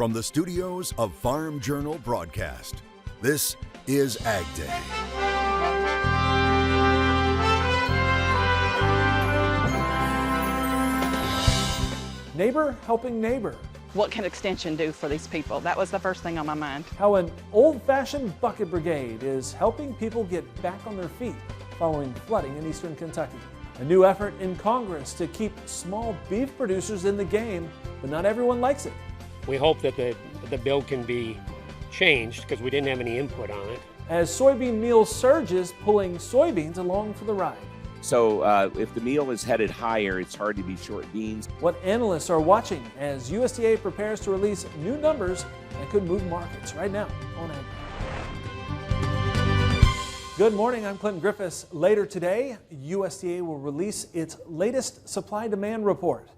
From the studios of Farm Journal Broadcast, this is AgDay. Neighbor helping neighbor. What can Extension do for these people? That was the first thing on my mind. How an old-fashioned bucket brigade is helping people get back on their feet following flooding in eastern Kentucky. A new effort in Congress to keep small beef producers in the game, but not everyone likes it. We hope that the bill can be changed because we didn't have any input on it. As soybean meal surges, pulling soybeans along for the ride. So if the meal is headed higher, it's hard to be short beans. What analysts are watching as USDA prepares to release new numbers that could move markets right now on AgDay. Good morning, I'm Clinton Griffiths. Later today, USDA will release its latest supply-demand report.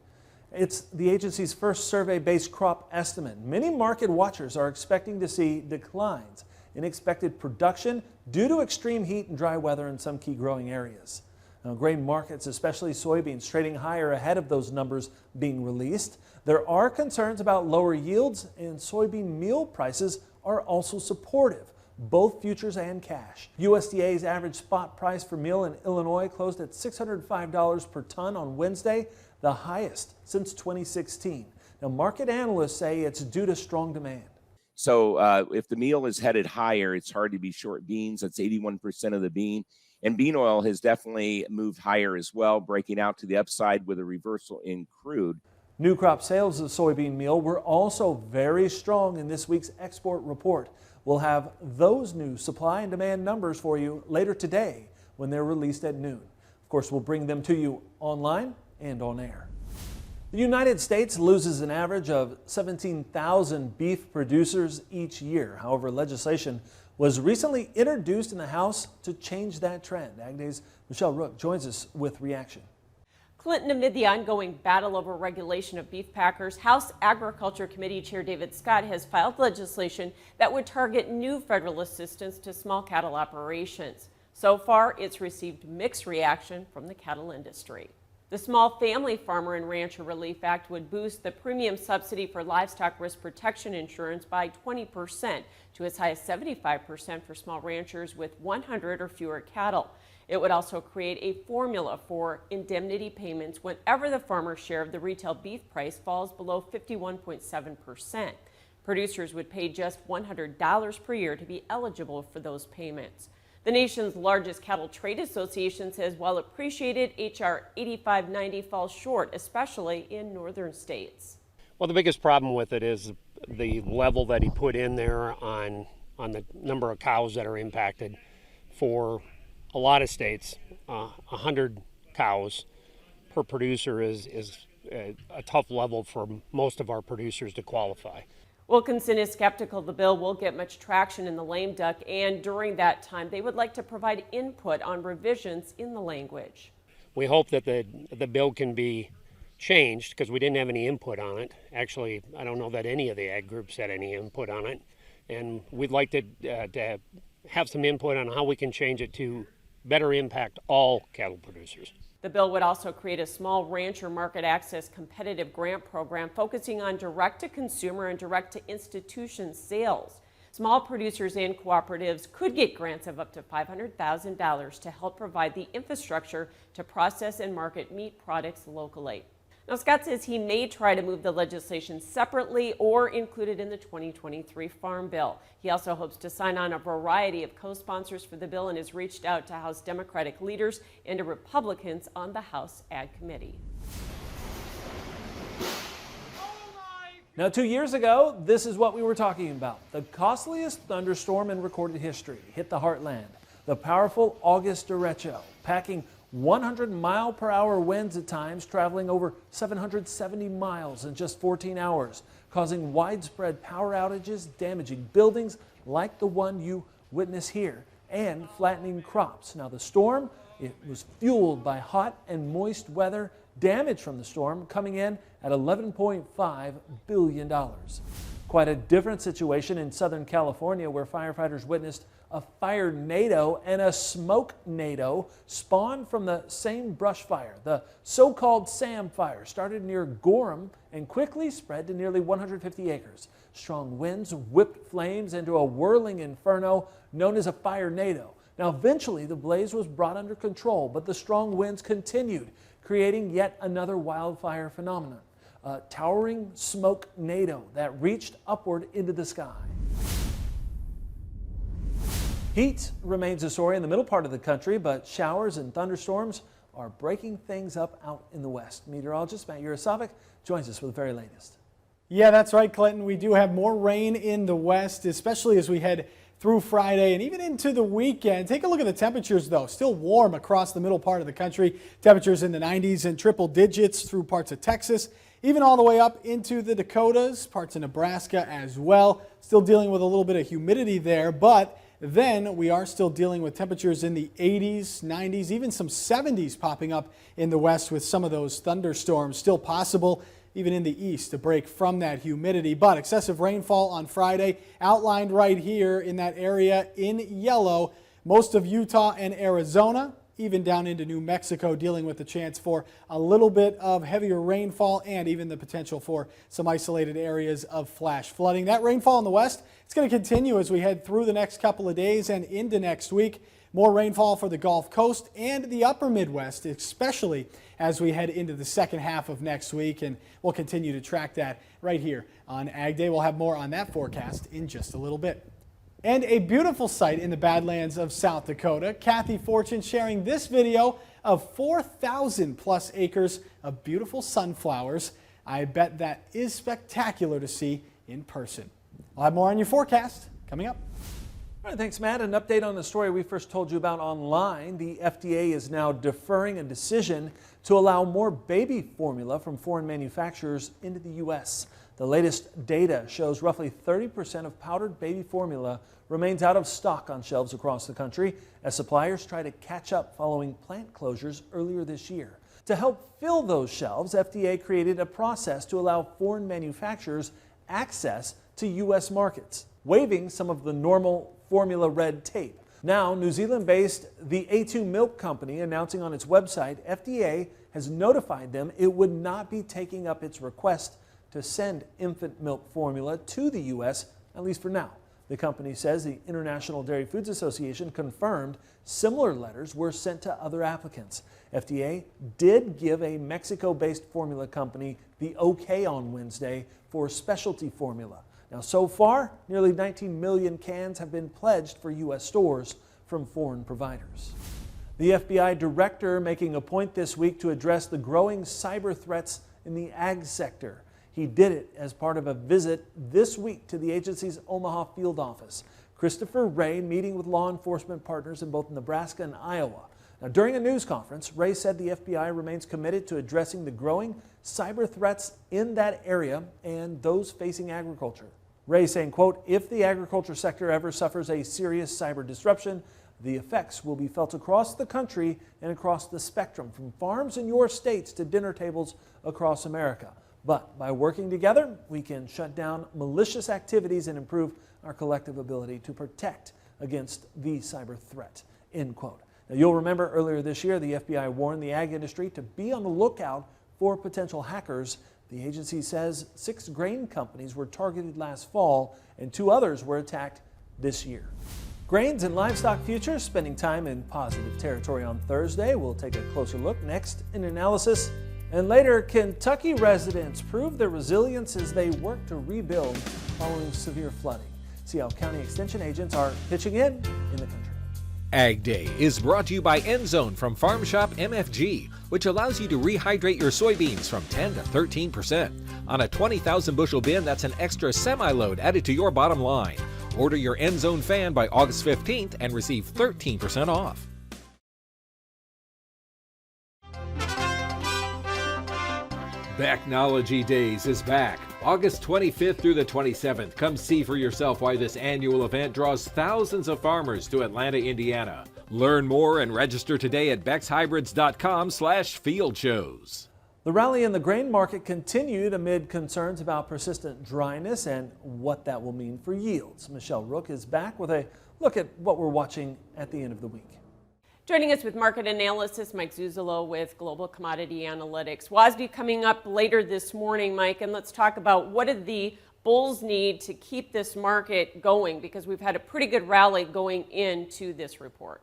It's the agency's first survey-based crop estimate. Many market watchers are expecting to see declines in expected production due to extreme heat and dry weather in some key growing areas. Now, grain markets, especially soybeans, trading higher ahead of those numbers being released. There are concerns about lower yields, and soybean meal prices are also supportive, both futures and cash. USDA's average spot price for meal in Illinois closed at $605 per ton on Wednesday, the highest since 2016. Now, market analysts say it's due to strong demand. So if the meal is headed higher, it's hard to be short beans. That's 81% of the bean. And bean oil has definitely moved higher as well, breaking out to the upside with a reversal in crude. New crop sales of soybean meal were also very strong in this week's export report. We'll have those new supply and demand numbers for you later today when they're released at noon. Of course, we'll bring them to you online and on air. The United States loses an average of 17,000 beef producers each year. However, legislation was recently introduced in the House to change that trend. AgDay's Michelle Rook joins us with reaction. Clinton, amid the ongoing battle over regulation of beef packers, House Agriculture Committee Chair David Scott has filed legislation that would target new federal assistance to small cattle operations. So far, it's received mixed reaction from the cattle industry. The Small Family Farmer and Rancher Relief Act would boost the premium subsidy for livestock risk protection insurance by 20% to as high as 75% for small ranchers with 100 or fewer cattle. It would also create a formula for indemnity payments whenever the farmer's share of the retail beef price falls below 51.7%. Producers would pay just $100 per year to be eligible for those payments. The nation's largest cattle trade association says while appreciated, H.R. 8590 falls short, especially in northern states. Well, the biggest problem with it is the level that he put in there on the number of cows that are impacted. For a lot of states, 100 cows per producer is a tough level for most of our producers to qualify. Wilkinson is skeptical the bill will get much traction in the lame duck, and during that time they would like to provide input on revisions in the language. We hope that the bill can be changed because we didn't have any input on it. Actually, I don't know that any of the ag groups had any input on it, and we'd like to have some input on how we can change it to better impact all cattle producers. The bill would also create a small rancher market access competitive grant program focusing on direct-to-consumer and direct-to-institution sales. Small producers and cooperatives could get grants of up to $500,000 to help provide the infrastructure to process and market meat products locally. Now, Scott says he may try to move the legislation separately or include it in the 2023 Farm Bill. He also hopes to sign on a variety of co-sponsors for the bill and has reached out to House Democratic leaders and to Republicans on the House Ag Committee. Now, 2 years ago, this is what we were talking about. The costliest thunderstorm in recorded history hit the heartland. The powerful August derecho, packing 100-mile-per-hour winds at times, traveling over 770 miles in just 14 hours, causing widespread power outages, damaging buildings like the one you witness here, and flattening crops. Now, the storm, it was fueled by hot and moist weather. Damage from the storm coming in at $11.5 billion. quite a different situation in Southern California, where firefighters witnessed a fire-nado and a smoke-nado spawned from the same brush fire. The so-called Sam fire started near Gorham and quickly spread to nearly 150 acres. Strong winds whipped flames into a whirling inferno known as a fire-nado. Now, eventually, the blaze was brought under control, but the strong winds continued, creating yet another wildfire phenomenon, a towering smoke-nado that reached upward into the sky. Heat remains a story in the middle part of the country, but showers and thunderstorms are breaking things up out in the west. Meteorologist Matt Yurisovic joins us with the very latest. Yeah, that's right, Clinton. We do have more rain in the west, especially as we head through Friday and even into the weekend. Take a look at the temperatures, though. Still warm across the middle part of the country. Temperatures in the 90s and triple digits through parts of Texas, even all the way up into the Dakotas, parts of Nebraska as well. Still dealing with a little bit of humidity there, but then we are still dealing with temperatures in the 80s, 90s, even some 70s popping up in the west with some of those thunderstorms still possible, even in the east, to break from that humidity. But excessive rainfall on Friday outlined right here in that area in yellow. Most of Utah and Arizona, even down into New Mexico, dealing with the chance for a little bit of heavier rainfall and even the potential for some isolated areas of flash flooding. That rainfall in the west, it's going to continue as we head through the next couple of days and into next week. More rainfall for the Gulf Coast and the upper Midwest, especially as we head into the second half of next week, and we'll continue to track that right here on Ag Day. We'll have more on that forecast in just a little bit. And a beautiful sight in the Badlands of South Dakota. Kathy Fortune sharing this video of 4,000 plus acres of beautiful sunflowers. I bet that is spectacular to see in person. I'll have more on your forecast coming up. All right, thanks, Matt. An update on the story we first told you about online. The FDA is now deferring a decision to allow more baby formula from foreign manufacturers into the U.S. The latest data shows roughly 30% of powdered baby formula remains out of stock on shelves across the country as suppliers try to catch up following plant closures earlier this year. To help fill those shelves, FDA created a process to allow foreign manufacturers access to U.S. markets, waiving some of the normal formula red tape. Now, New Zealand-based the A2 Milk Company announcing on its website, FDA has notified them it would not be taking up its request to send infant milk formula to the U.S., at least for now. The company says the International Dairy Foods Association confirmed similar letters were sent to other applicants. FDA did give a Mexico-based formula company the okay on Wednesday for specialty formula. Now, so far, nearly 19 million cans have been pledged for U.S. stores from foreign providers. The FBI director making a point this week to address the growing cyber threats in the ag sector. He did it as part of a visit this week to the agency's Omaha field office. Christopher Wray meeting with law enforcement partners in both Nebraska and Iowa. Now, during a news conference, Wray said the FBI remains committed to addressing the growing cyber threats in that area and those facing agriculture. Wray saying, quote, if the agriculture sector ever suffers a serious cyber disruption, the effects will be felt across the country and across the spectrum, from farms in your states to dinner tables across America. But by working together, we can shut down malicious activities and improve our collective ability to protect against the cyber threat, end quote. Now, you'll remember earlier this year, the FBI warned the ag industry to be on the lookout for potential hackers. The agency says 6 grain companies were targeted last fall and 2 others were attacked this year. Grains and livestock futures spending time in positive territory on Thursday. We'll take a closer look next in analysis. And later, Kentucky residents prove their resilience as they work to rebuild following severe flooding. See how county extension agents are pitching in the country. Ag Day is brought to you by Endzone from Farm Shop MFG, which allows you to rehydrate your soybeans from 10 to 13%. On a 20,000 bushel bin, that's an extra semi-load added to your bottom line. Order your Endzone fan by August 15th and receive 13% off. Backnology Days is back. August 25th through the 27th. Come see for yourself why this annual event draws thousands of farmers to Atlanta, Indiana. Learn more and register today at bexhybrids.com/field shows. The rally in the grain market continued amid concerns about persistent dryness and what that will mean for yields. Michelle Rook is back with a look at what we're watching at the end of the week. Joining us with market analysis, Mike Zuzolo with Global Commodity Analytics. WASDE coming up later this morning, Mike, and let's talk about what did the bulls need to keep this market going, because we've had a pretty good rally going into this report.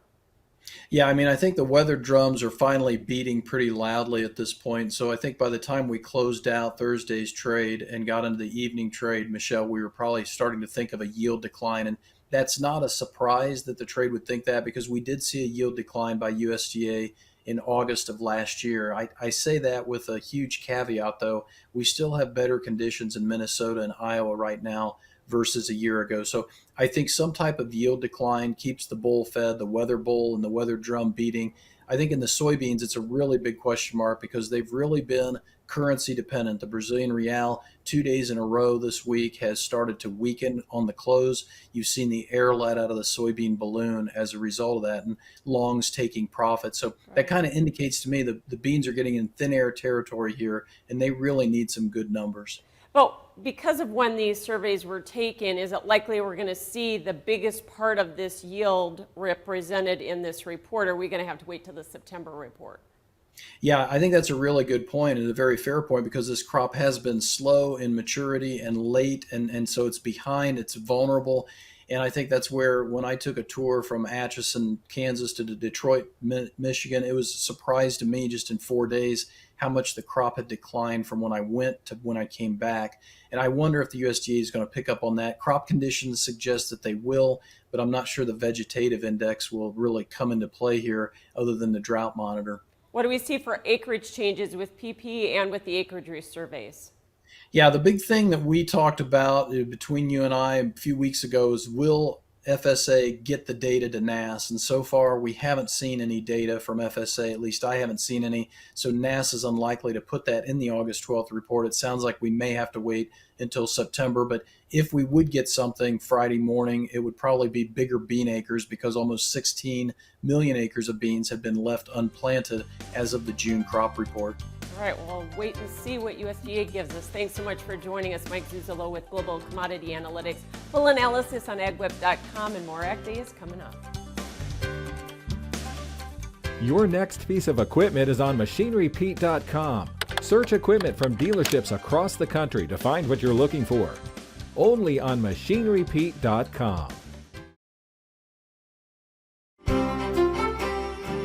Yeah, I mean, I think the weather drums are finally beating pretty loudly at this point. So I think by the time we closed out Thursday's trade and got into the evening trade, Michelle, we were probably starting to think of a yield decline. And that's not a surprise that the trade would think that, because we did see a yield decline by USDA in August of last year. I say that with a huge caveat, though. We still have better conditions in Minnesota and Iowa right now versus a year ago. So I think some type of yield decline keeps the bull fed, the weather bull and the weather drum beating. I think in the soybeans, it's a really big question mark because they've really been currency dependent. The Brazilian real 2 days in a row this week has started to weaken on the close. You've seen the air let out of the soybean balloon as a result of that, and longs taking profit. So that kind of indicates to me that the beans are getting in thin air territory here, and they really need some good numbers. Well, because of when these surveys were taken, is it likely we're going to see the biggest part of this yield represented in this report, or are we going to have to wait till the September report? Yeah, I think that's a really good point and a very fair point, because this crop has been slow in maturity and late, and so it's behind, it's vulnerable. And I think that's where, when I took a tour from Atchison, Kansas to Detroit, Michigan, it was a surprise to me just in 4 days how much the crop had declined from when I went to when I came back. And I wonder if the USDA is going to pick up on that. Crop conditions suggest that they will, but I'm not sure the vegetative index will really come into play here other than the drought monitor. What do we see for acreage changes with PP and with the acreage surveys? Yeah, the big thing that we talked about between you and I a few weeks ago is, will FSA get the data to NASS? And so far, we haven't seen any data from FSA. At least I haven't seen any. So NASS is unlikely to put that in the August 12th report. It sounds like we may have to wait until September. But if we would get something Friday morning, it would probably be bigger bean acres, because almost 16 million acres of beans have been left unplanted as of the June crop report. All right, well, wait and see what USDA gives us. Thanks so much for joining us. Mike Zuzolo with Global Commodity Analytics. Full analysis on agweb.com, and more AgDay is coming up. Your next piece of equipment is on MachineryPete.com. Search equipment from dealerships across the country to find what you're looking for. Only on MachineryPete.com.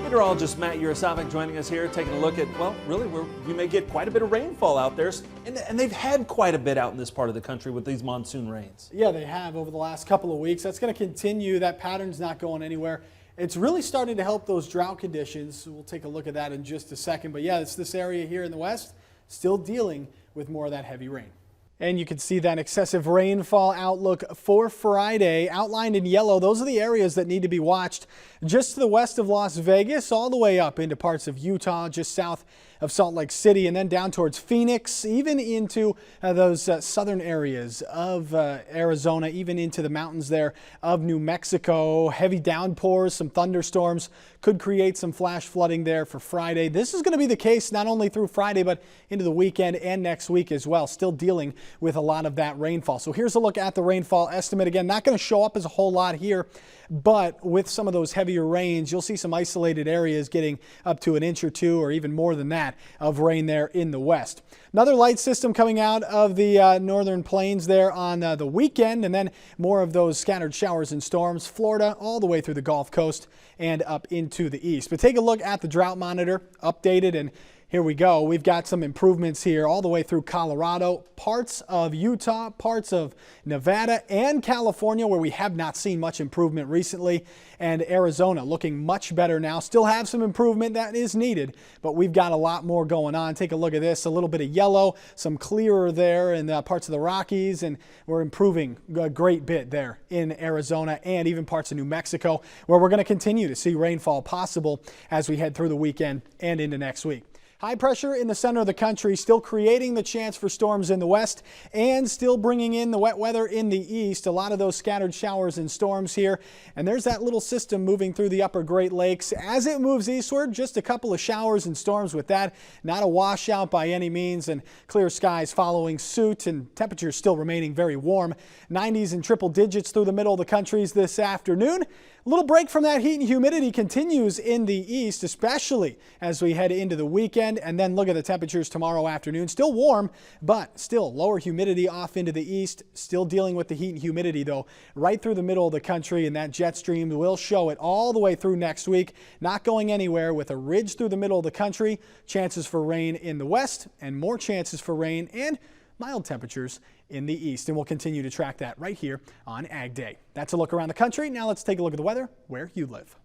Meteorologist Matt Yurosavik joining us here, taking a look at, well, really, we may get quite a bit of rainfall out there, and they've had quite a bit out in this part of the country with these monsoon rains. Yeah, they have over the last couple of weeks. That's going to continue. That pattern's not going anywhere. It's really starting to help those drought conditions. We'll take a look at that in just a second. But yeah, it's this area here in the west still dealing with more of that heavy rain. And you can see that excessive rainfall outlook for Friday outlined in yellow. Those are the areas that need to be watched just to the west of Las Vegas, all the way up into parts of Utah, just south of Salt Lake City, and then down towards Phoenix, even into those southern areas of Arizona, even into the mountains there of New Mexico. Heavy downpours, some thunderstorms could create some flash flooding there for Friday. This is going to be the case not only through Friday, but into the weekend and next week as well. Still dealing with a lot of that rainfall. So here's a look at the rainfall estimate. Again, not going to show up as a whole lot here, but with some of those heavier rains, you'll see some isolated areas getting up to an inch or two, or even more than that, of rain there in the west. Another light system coming out of the northern plains there on the weekend, and then more of those scattered showers and storms, Florida all the way through the Gulf Coast and up into the east. But take a look at the drought monitor, updated, and here we go. We've got some improvements here all the way through Colorado, parts of Utah, parts of Nevada, and California, where we have not seen much improvement recently, and Arizona looking much better now. Still have some improvement that is needed, but we've got a lot more going on. Take a look at this, a little bit of yellow, some clearer there in parts of the Rockies, and we're improving a great bit there in Arizona and even parts of New Mexico, where we're going to continue to see rainfall possible as we head through the weekend and into next week. High pressure in the center of the country still creating the chance for storms in the west and still bringing in the wet weather in the east. A lot of those scattered showers and storms here. And there's that little system moving through the upper Great Lakes. As it moves eastward, just a couple of showers and storms with that. Not a washout by any means, and clear skies following suit, and temperatures still remaining very warm. 90s and triple digits through the middle of the country this afternoon. A little break from that heat and humidity continues in the east, especially as we head into the weekend. And then look at the temperatures tomorrow afternoon. Still warm, but still lower humidity off into the east. Still dealing with the heat and humidity, though, right through the middle of the country. And that jet stream will show it all the way through next week. Not going anywhere with a ridge through the middle of the country. Chances for rain in the west and more chances for rain and mild temperatures in the east, and we'll continue to track that right here on Ag Day. That's a look around the country. Now let's take a look at the weather where you live.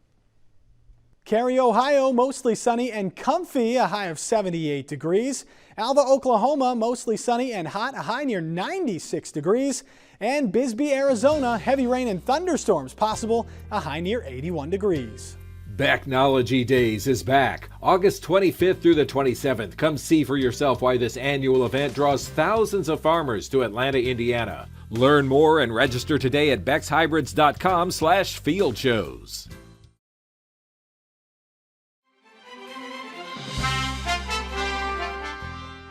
Cary, Ohio, mostly sunny and comfy, a high of 78 degrees. Alva, Oklahoma, mostly sunny and hot, a high near 96 degrees. And Bisbee, Arizona, heavy rain and thunderstorms possible, a high near 81 degrees. Backnology Days is back, August 25th through the 27th. Come see for yourself why this annual event draws thousands of farmers to Atlanta, Indiana. Learn more and register today at bexhybrids.com/fieldshows.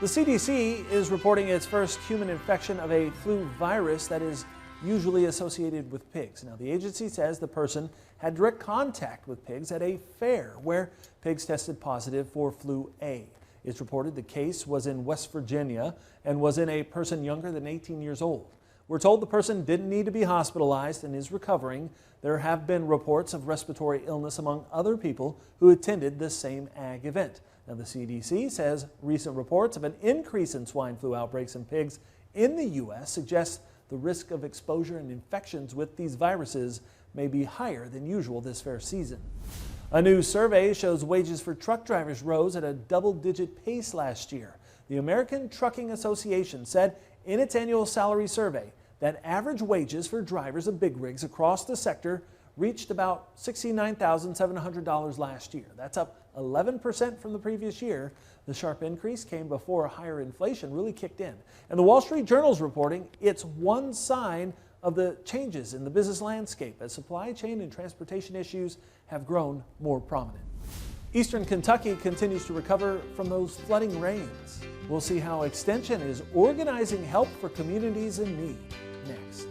The CDC is reporting its first human infection of a flu virus that is usually associated with pigs. Now, the agency says the person had direct contact with pigs at a fair where pigs tested positive for flu A. It's reported the case was in West Virginia and was in a person younger than 18 years old. We're told the person didn't need to be hospitalized and is recovering. There have been reports of respiratory illness among other people who attended the same ag event. Now, the CDC says recent reports of an increase in swine flu outbreaks in pigs in the U.S. suggests the risk of exposure and infections with these viruses may be higher than usual this fair season. A new survey shows wages for truck drivers rose at a double-digit pace last year. The American Trucking Association said in its annual salary survey that average wages for drivers of big rigs across the sector reached about $69,700 last year. That's up 11% from the previous year. The sharp increase came before higher inflation really kicked in. And the Wall Street Journal is reporting it's one sign of the changes in the business landscape as supply chain and transportation issues have grown more prominent. Eastern Kentucky continues to recover from those flooding rains. We'll see how Extension is organizing help for communities in need next.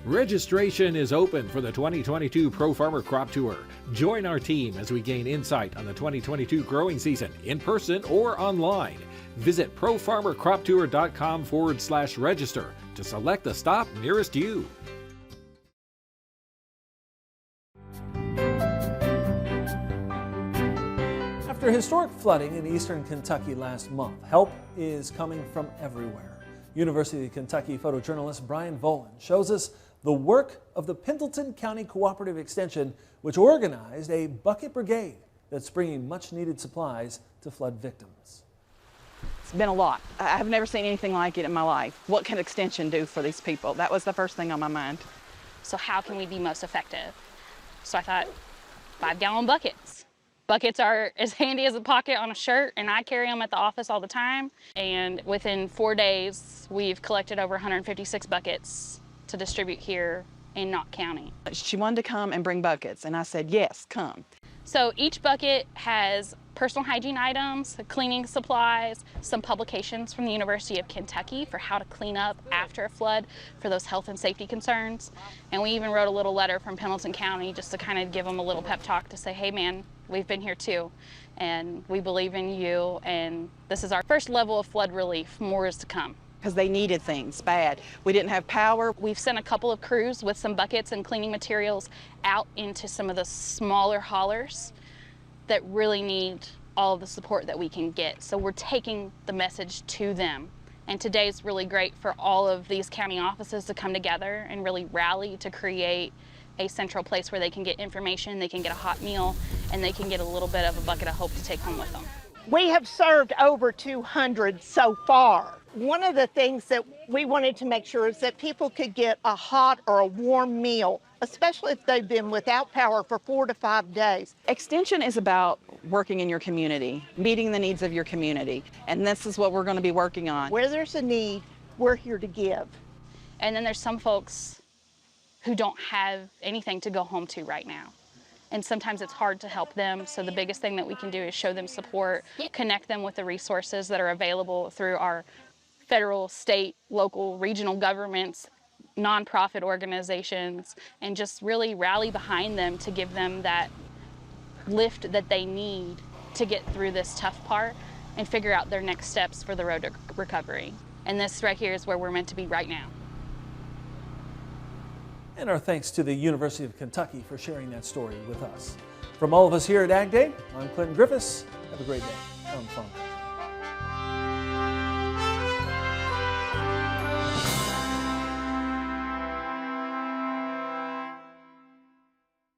Registration is open for the 2022 Pro Farmer Crop Tour. Join our team as we gain insight on the 2022 growing season in person or online. Visit profarmercroptour.com/register to select the stop nearest you. After historic flooding in eastern Kentucky last month, help is coming from everywhere. University of Kentucky photojournalist Brian Volan shows us the work of the Pendleton County Cooperative Extension, which organized a bucket brigade that's bringing much needed supplies to flood victims. It's been a lot. I've never seen anything like it in my life. What can Extension do for these people? That was the first thing on my mind. So how can we be most effective? So I thought 5-gallon buckets. Buckets are as handy as a pocket on a shirt, and I carry them at the office all the time. And within 4 days, we've collected over 156 buckets to distribute here in Knott County. She wanted to come and bring buckets, and I said, yes, come. So each bucket has personal hygiene items, cleaning supplies, some publications from the University of Kentucky for how to clean up after a flood for those health and safety concerns. And we even wrote a little letter from Pendleton County just to kind of give them a little pep talk to say, hey man, we've been here too, and we believe in you, and this is our first level of flood relief. More is to come. Because they needed things bad. We didn't have power. We've sent a couple of crews with some buckets and cleaning materials out into some of the smaller haulers that really need all of the support that we can get. So we're taking the message to them. And today is really great for all of these county offices to come together and really rally to create a central place where they can get information, they can get a hot meal, and they can get a little bit of a bucket of hope to take home with them. We have served over 200 so far. One of the things that we wanted to make sure is that people could get a hot or a warm meal, especially if they've been without power for 4 to 5 days. Extension is about working in your community, meeting the needs of your community, and this is what we're going to be working on. Where there's a need, we're here to give. And then there's some folks who don't have anything to go home to right now. And sometimes it's hard to help them, so the biggest thing that we can do is show them support, connect them with the resources that are available through our federal, state, local, regional governments, nonprofit organizations, and just really rally behind them to give them that lift that they need to get through this tough part and figure out their next steps for the road to recovery. And this right here is where we're meant to be right now. And our thanks to the University of Kentucky for sharing that story with us. From all of us here at AgDay, I'm Clinton Griffiths. Have a great day on the phone.